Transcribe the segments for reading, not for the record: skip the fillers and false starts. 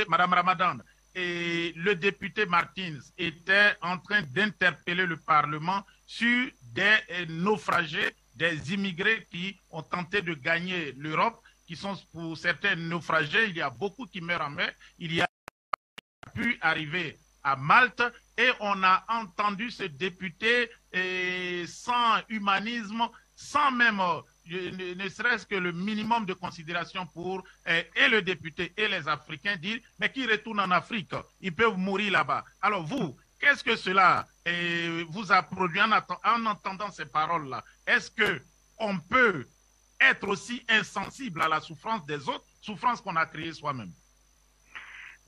Madame Ramadan, et le député Martins était en train d'interpeller le Parlement sur des naufragés, des immigrés qui ont tenté de gagner l'Europe, qui sont pour certains naufragés. Il y a beaucoup qui meurent en mer. Il y a pu arriver à Malte et on a entendu ce député sans humanisme, sans même ne serait-ce que le minimum de considération pour et le député et les Africains dire mais qui retournent en Afrique, ils peuvent mourir là-bas. Alors vous, qu'est-ce que cela vous a produit en entendant ces paroles-là? Est-ce que on peut être aussi insensible à la souffrance des autres, souffrance qu'on a créée soi-même?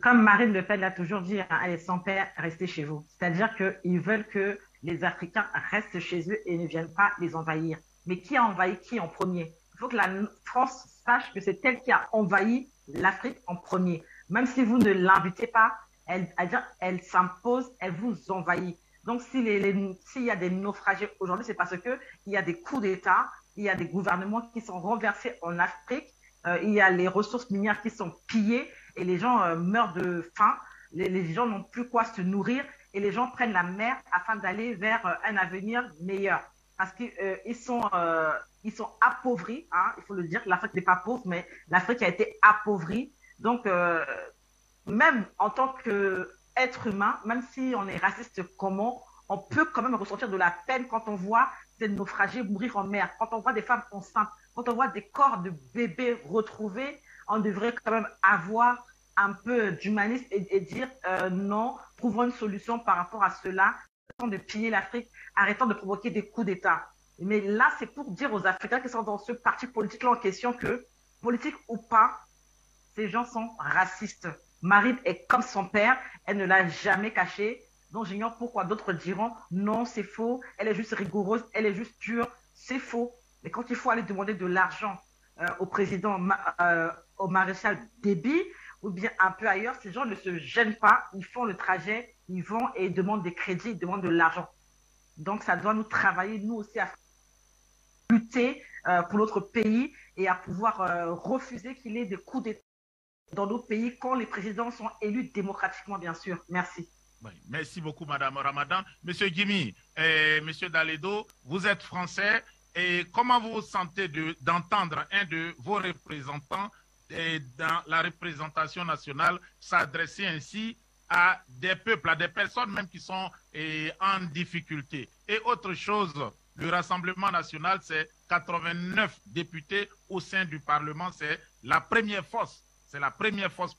Comme Marine Le Pen l'a toujours dit, hein, allez, sans père, restez chez vous. C'est-à-dire qu'ils veulent que les Africains restent chez eux et ne viennent pas les envahir. Mais qui a envahi qui en premier? Il faut que la France sache que c'est elle qui a envahi l'Afrique en premier. Même si vous ne l'invitez pas, elle s'impose, elle vous envahit. Donc, s'il y a des naufragés aujourd'hui, c'est parce qu'il y a des coups d'État, il y a des gouvernements qui sont renversés en Afrique, il y a les ressources minières qui sont pillées et les gens meurent de faim, les gens n'ont plus quoi se nourrir et les gens prennent la mer afin d'aller vers un avenir meilleur. Parce qu'ils sont appauvris, hein, il faut le dire, l'Afrique n'est pas pauvre, mais l'Afrique a été appauvrie. Donc, même en tant qu'être humain, même si on est raciste comment, on peut quand même ressentir de la peine quand on voit des naufragés mourir en mer, quand on voit des femmes enceintes, quand on voit des corps de bébés retrouvés, on devrait quand même avoir un peu d'humanisme et dire non, trouvons une solution par rapport à cela, arrêtons de piller l'Afrique, arrêtons de provoquer des coups d'État. Mais là, c'est pour dire aux Africains qui sont dans ce parti politique-là en question que, politique ou pas, ces gens sont racistes. Marine est comme son père, elle ne l'a jamais caché. Donc j'ignore pourquoi d'autres diront non, c'est faux, elle est juste rigoureuse, elle est juste dure, c'est faux. Mais quand il faut aller demander de l'argent au président, au maréchal Déby, ou bien un peu ailleurs, ces gens ne se gênent pas, ils font le trajet, ils vont et ils demandent des crédits, ils demandent de l'argent. Donc ça doit nous travailler, nous aussi, à lutter pour notre pays et à pouvoir refuser qu'il y ait des coups d'État dans nos pays quand les présidents sont élus démocratiquement, bien sûr. Merci. Oui, merci beaucoup, Madame Ramadan. Monsieur Gimi, Monsieur Dalédo, vous êtes français et comment vous vous sentez d'entendre un de vos représentants dans la représentation nationale s'adresser ainsi à des peuples, à des personnes même qui sont en difficulté? Et autre chose, le Rassemblement national, c'est 89 députés au sein du Parlement, c'est la première force